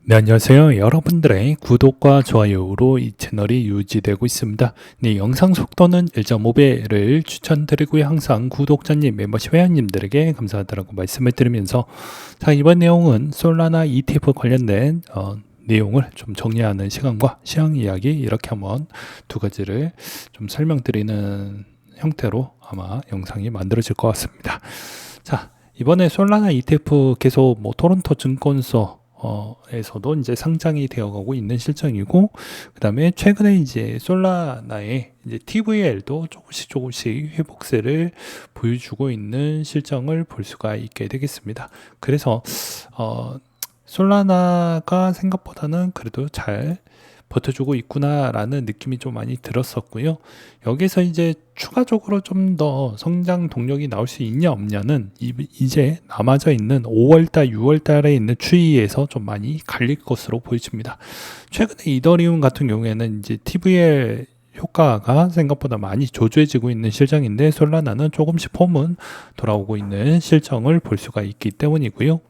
네, 안녕하세요. 여러분들의 구독과 좋아요로 이 채널이 유지되고 있습니다. 네, 영상 속도는 1.5배를 추천드리고요. 항상 구독자님, 멤버십 회원님들에게 감사하다고 말씀을 드리면서 자, 이번 내용은 솔라나 ETF 관련된 내용을 좀 정리하는 시간과 시황 이야기 이렇게 한번 두 가지를 좀 설명드리는 형태로 아마 영상이 만들어질 것 같습니다. 자, 이번에 솔라나 ETF 계속 토론토 증권소 에서도 이제 상장이 되어가고 있는 실정이고, 그 다음에 최근에 이제 솔라나의 이제 TVL도 조금씩 회복세를 보여주고 있는 실정을 볼 수가 있게 되겠습니다. 그래서 솔라나가 생각보다는 그래도 잘 버텨주고 있구나라는 느낌이 좀 많이 들었었고요. 여기서 이제 추가적으로 좀 더 성장 동력이 나올 수 있냐 없냐는 이제 남아져 있는 5월달, 6월달에 있는 추이에서 좀 많이 갈릴 것으로 보여집니다. 최근에 이더리움 같은 경우에는 이제 TVL 효과가 생각보다 많이 조조해지고 있는 실정인데 솔라나는 조금씩 폼은 돌아오고 있는 실정을 볼 수가 있기 때문이고요.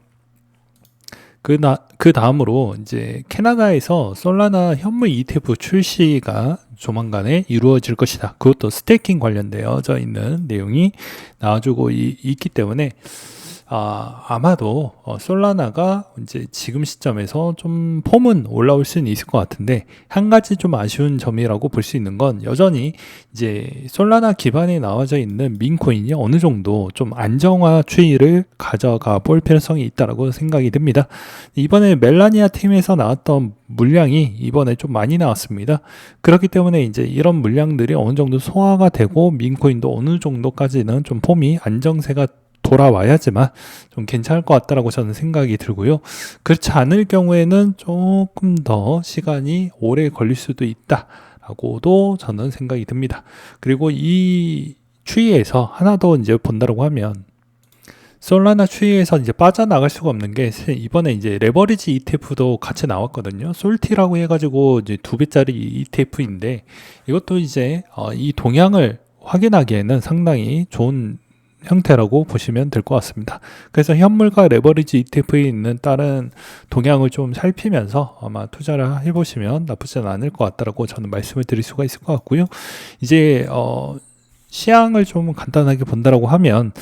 그 다음으로 이제 캐나다에서 솔라나 현물 ETF 출시가 조만간에 이루어질 것이다. 그것도 스테이킹 관련되어져 있는 내용이 나와주고 있기 때문에 아마도 솔라나가 이제 지금 시점에서 좀 폼은 올라올 수는 있을 것 같은데, 한 가지 좀 아쉬운 점이라고 볼 수 있는 건 여전히 이제 솔라나 기반에 나와져 있는 민코인이 어느 정도 좀 안정화 추이를 가져가 볼 필요성이 있다라고 생각이 듭니다. 이번에 멜라니아 팀에서 나왔던 물량이 이번에 좀 많이 나왔습니다. 그렇기 때문에 이제 이런 물량들이 어느 정도 소화가 되고 민코인도 어느 정도까지는 좀 폼이 안정세가 돌아와야지만 좀 괜찮을 것 같다라고 저는 생각이 들고요. 그렇지 않을 경우에는 조금 더 시간이 오래 걸릴 수도 있다라고도 저는 생각이 듭니다. 그리고 이 추이에서 하나 더 이제 본다라고 하면 솔라나 추이에서 이제 빠져나갈 수가 없는 게 이번에 이제 레버리지 ETF도 같이 나왔거든요. 솔티라고 해가지고 이제 2배짜리 ETF인데 이것도 이제 이 동향을 확인하기에는 상당히 좋은 형태라고 보시면 될 것 같습니다. 그래서 현물과 레버리지 ETF에 있는 다른 동향을 좀 살피면서 아마 투자를 해보시면 나쁘지 않을 것 같다라고 저는 말씀을 드릴 수가 있을 것 같고요. 이제 시향을 좀 간단하게 본다라고 하면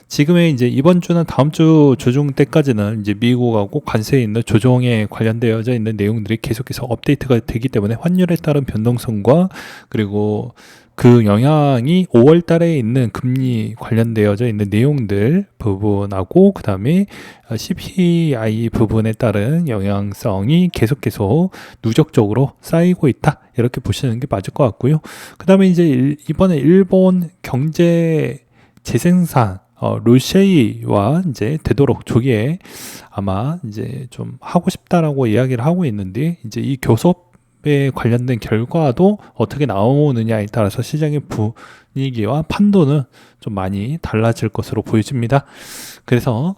지금의 이제 이번 주는 다음 주 조정 때까지는 이제 미국하고 관세에 있는 조정에 관련되어져 있는 내용들이 계속해서 업데이트가 되기 때문에 환율에 따른 변동성과 그리고 그 영향이 5월 달에 있는 금리 관련되어져 있는 내용들 부분하고 그 다음에 CPI 부분에 따른 영향성이 계속 누적적으로 쌓이고 있다, 이렇게 보시는 게 맞을 것 같고요. 그 다음에 이제 이번에 일본 경제 재생산 루쉐이와 이제 되도록 조기에 아마 이제 좀 하고 싶다라고 이야기를 하고 있는데, 이제 이 교섭에 관련된 결과도 어떻게 나오느냐에 따라서 시장의 분위기와 판도는 좀 많이 달라질 것으로 보여집니다. 그래서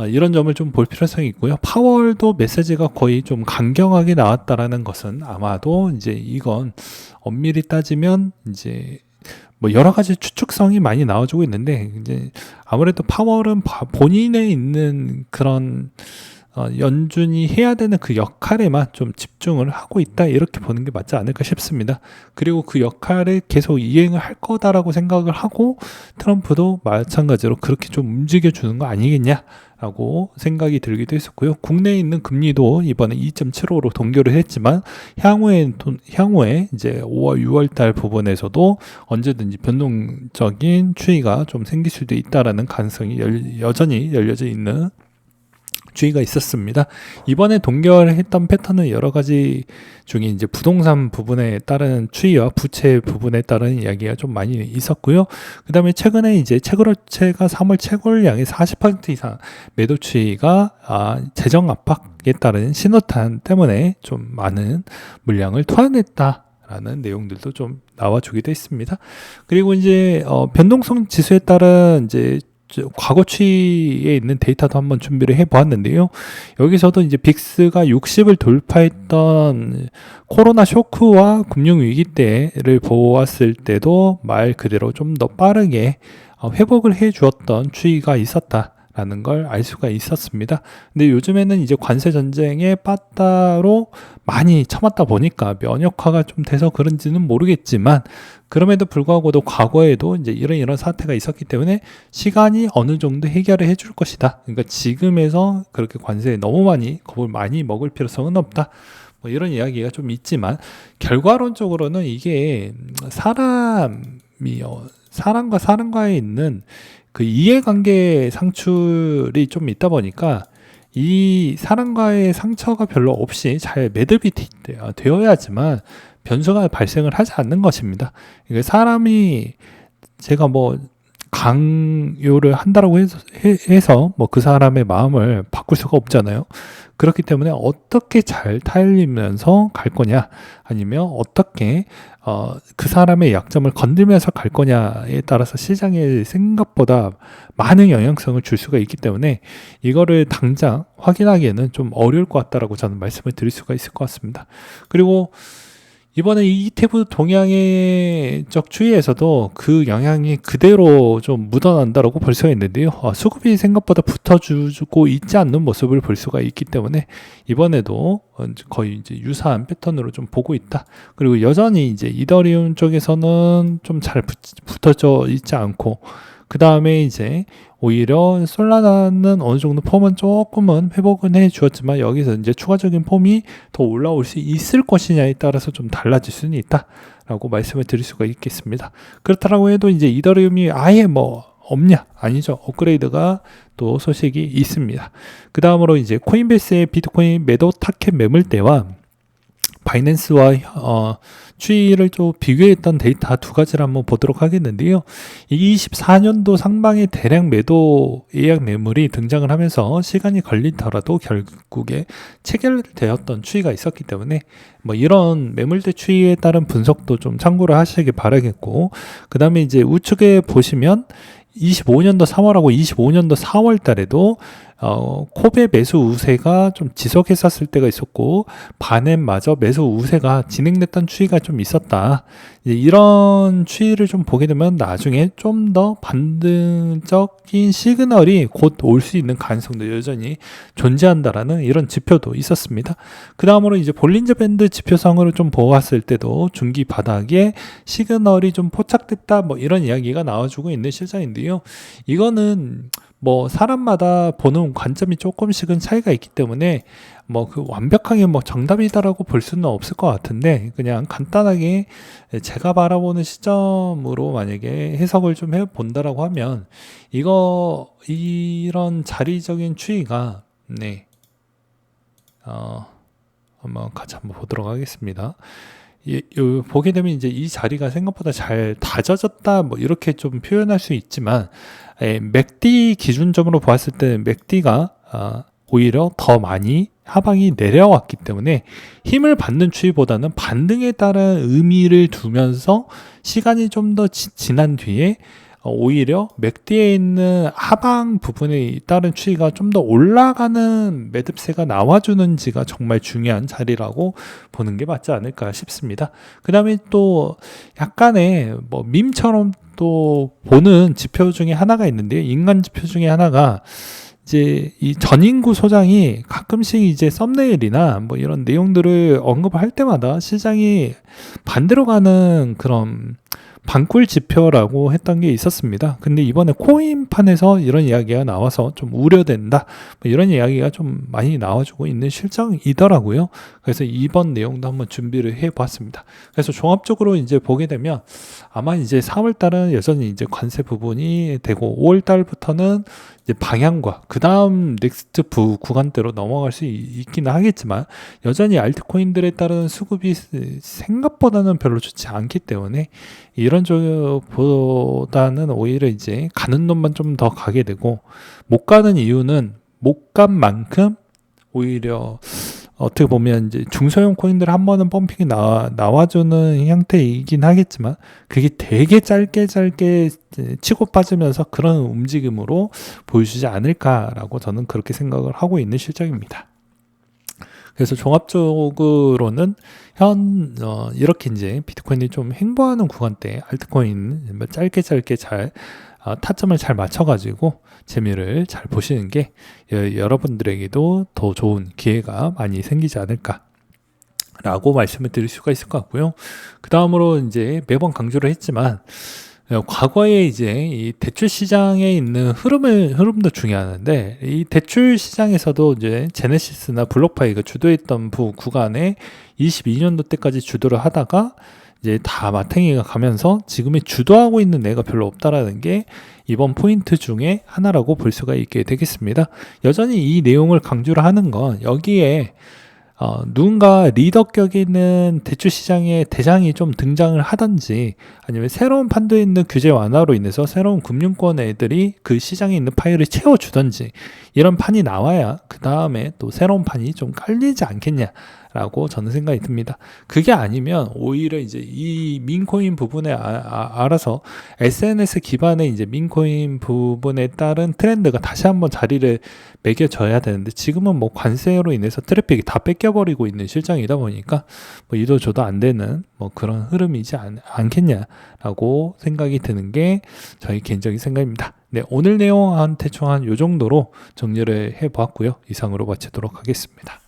이런 점을 좀 볼 필요성이 있고요. 파월도 메시지가 거의 좀 강경하게 나왔다라는 것은 아마도 이제 이건 엄밀히 따지면 이제 여러 가지 추측성이 많이 나와주고 있는데, 이제 아무래도 파월은 본인에 있는 그런 연준이 해야 되는 그 역할에만 좀 집중을 하고 있다, 이렇게 보는 게 맞지 않을까 싶습니다. 그리고 그 역할을 계속 이행을 할 거다라고 생각을 하고 트럼프도 마찬가지로 그렇게 좀 움직여주는 거 아니겠냐 라고 생각이 들기도 했었고요. 국내에 있는 금리도 이번에 2.75로 동결을 했지만 향후에 이제 5월, 6월 달 부분에서도 언제든지 변동적인 추이가 좀 생길 수도 있다라는 가능성이 여전히 열려져 있는 주의가 있었습니다. 이번에 동결했던 패턴은 여러 가지 중에 이제 부동산 부분에 따른 추이와 부채 부분에 따른 이야기가 좀 많이 있었고요. 그 다음에 최근에 이제 채굴업체가 3월 채굴량의 40% 이상 매도 추이가 재정 압박에 따른 신호탄 때문에 좀 많은 물량을 토해냈다 라는 내용들도 좀 나와주기도 했습니다. 그리고 이제 변동성 지수에 따른 이제 과거 추이에 있는 데이터도 한번 준비를 해보았는데요. 여기서도 이제 빅스가 60을 돌파했던 코로나 쇼크와 금융위기 때를 보았을 때도 말 그대로 좀 더 빠르게 회복을 해 주었던 추이가 있었다 라는 걸 알 수가 있었습니다. 근데 요즘에는 이제 관세 전쟁에 빠따로 많이 참았다 보니까 면역화가 좀 돼서 그런지는 모르겠지만, 그럼에도 불구하고도 과거에도 이제 이런 사태가 있었기 때문에 시간이 어느 정도 해결을 해줄 것이다. 그러니까 지금에서 그렇게 관세에 너무 많이 겁을 많이 먹을 필요성은 없다. 뭐 이런 이야기가 좀 있지만, 결과론적으로는 이게 사람과 사람과에 있는 그 이해관계 상출이 좀 있다 보니까 이 사람과의 상처가 별로 없이 잘 매듭이 되어야지만 변수가 발생을 하지 않는 것입니다. 이게 사람이 제가 뭐 강요를 한다라고 해서 뭐 그 사람의 마음을 바꿀 수가 없잖아요. 그렇기 때문에 어떻게 잘 타일리면서 갈 거냐, 아니면 어떻게 그 사람의 약점을 건들면서 갈 거냐에 따라서 시장에 생각보다 많은 영향성을 줄 수가 있기 때문에 이거를 당장 확인하기에는 좀 어려울 것 같다라고 저는 말씀을 드릴 수가 있을 것 같습니다. 그리고 이번에 이 ETF 동향의적 추이에서도 그 영향이 그대로 좀 묻어난다라고 볼 수가 있는데요. 수급이 생각보다 붙어주고 있지 않는 모습을 볼 수가 있기 때문에 이번에도 거의 이제 유사한 패턴으로 좀 보고 있다. 그리고 여전히 이제 이더리움 쪽에서는 좀 잘 붙어져 있지 않고, 그 다음에 이제 오히려 솔라나는 어느 정도 폼은 조금은 회복은 해 주었지만, 여기서 이제 추가적인 폼이 더 올라올 수 있을 것이냐에 따라서 좀 달라질 수는 있다라고 말씀을 드릴 수가 있겠습니다. 그렇다고 해도 이제 이더리움이 아예 뭐 없냐? 아니죠. 업그레이드가 또 소식이 있습니다. 그 다음으로 이제 코인베이스의 비트코인 매도 타켓 매물대와 바이낸스와 추이를 좀 비교했던 데이터 두 가지를 한번 보도록 하겠는데요. 이 24년도 상반기 대량 매도 예약 매물이 등장을 하면서 시간이 걸리더라도 결국에 체결되었던 추이가 있었기 때문에 뭐 이런 매물대 추이에 따른 분석도 좀 참고를 하시길 바라겠고, 그 다음에 이제 우측에 보시면 25년도 3월하고 25년도 4월 달에도 코베 매수 우세가 좀 지속했었을 때가 있었고, 바넷마저 매수 우세가 진행됐던 추이가 좀 있었다. 이제 이런 추이를 좀 보게 되면 나중에 좀 더 반등적인 시그널이 곧 올 수 있는 가능성도 여전히 존재한다라는 이런 지표도 있었습니다. 그 다음으로 이제 볼린저 밴드 지표상으로 좀 보았을 때도 중기 바닥에 시그널이 좀 포착됐다, 뭐 이런 이야기가 나와주고 있는 실정인데요. 이거는 뭐 사람마다 보는 관점이 조금씩은 차이가 있기 때문에 뭐 그 완벽하게 뭐 정답이다라고 볼 수는 없을 것 같은데, 그냥 간단하게 제가 바라보는 시점으로 만약에 해석을 좀 해본다라고 하면, 이런 자리적인 추이가 한번 같이 한번 보도록 하겠습니다. 보게 되면 이제 이 자리가 생각보다 잘 다져졌다, 뭐 이렇게 좀 표현할 수 있지만, 맥디 기준점으로 보았을 때 맥디가 오히려 더 많이 하방이 내려왔기 때문에 힘을 받는 추이보다는 반등에 따른 의미를 두면서 시간이 좀 더 지난 뒤에 오히려 맥디에 있는 하방 부분에 따른 추이가 좀 더 올라가는 매듭세가 나와주는지가 정말 중요한 자리라고 보는 게 맞지 않을까 싶습니다. 그 다음에 또 약간의 뭐 밈처럼 또 보는 지표 중에 하나가 있는데요. 인간 지표 중에 하나가 이제 이 전인구 소장이 가끔씩 이제 썸네일이나 뭐 이런 내용들을 언급할 때마다 시장이 반대로 가는 그런 반꿀 지표라고 했던 게 있었습니다. 근데 이번에 코인판에서 이런 이야기가 나와서 좀 우려된다, 뭐 이런 이야기가 좀 많이 나와주고 있는 실정이더라고요. 그래서 이번 내용도 한번 준비를 해봤습니다. 그래서 종합적으로 이제 보게 되면 아마 이제 4월달은 여전히 이제 관세 부분이 되고, 5월달부터는 이제 방향과 그 다음 넥스트 구간대로 넘어갈 수 있기는 하겠지만, 여전히 알트코인들에 따른 수급이 생각보다는 별로 좋지 않기 때문에 이런 쪽보다는 오히려 이제 가는 놈만 좀 더 가게 되고, 못 가는 이유는 못 간 만큼 오히려 어떻게 보면 이제 중소형 코인들 한 번은 펌핑이 나와주는 형태이긴 하겠지만, 그게 되게 짧게 치고 빠지면서 그런 움직임으로 보여주지 않을까라고 저는 그렇게 생각을 하고 있는 실정입니다. 그래서 종합적으로는 이렇게 이제 비트코인이 좀 횡보하는 구간대 알트코인 짧게 잘 타점을 잘 맞춰가지고 재미를 잘 보시는 게 여러분들에게도 더 좋은 기회가 많이 생기지 않을까 라고 말씀을 드릴 수가 있을 것 같고요. 그 다음으로 이제 매번 강조를 했지만 과거에 이제 이 대출 시장에 있는 흐름도 중요한데, 이 대출 시장에서도 이제 제네시스나 블록파이가 주도했던 구간에 22년도 때까지 주도를 하다가 이제 다 마탱이가 가면서 지금의 주도하고 있는 애가 별로 없다라는 게 이번 포인트 중에 하나라고 볼 수가 있게 되겠습니다. 여전히 이 내용을 강조를 하는 건 여기에 누군가 리더격 있는 대출 시장의 대장이 좀 등장을 하든지, 아니면 새로운 판도에 있는 규제 완화로 인해서 새로운 금융권 애들이 그 시장에 있는 파일을 채워주든지, 이런 판이 나와야 그 다음에 또 새로운 판이 좀 깔리지 않겠냐라고 저는 생각이 듭니다. 그게 아니면 오히려 이제 이 민코인 부분에 알아서 SNS 기반의 이제 민코인 부분에 따른 트렌드가 다시 한번 자리를 매겨져야 되는데, 지금은 뭐 관세로 인해서 트래픽이 다 뺏겨버리고 있는 실정이다 보니까 뭐 이도 저도 안 되는 뭐 그런 흐름이지 않겠냐라고 생각이 드는 게 저희 개인적인 생각입니다. 네, 오늘 내용 대충 한 요 정도로 정리를 해보았고요. 이상으로 마치도록 하겠습니다.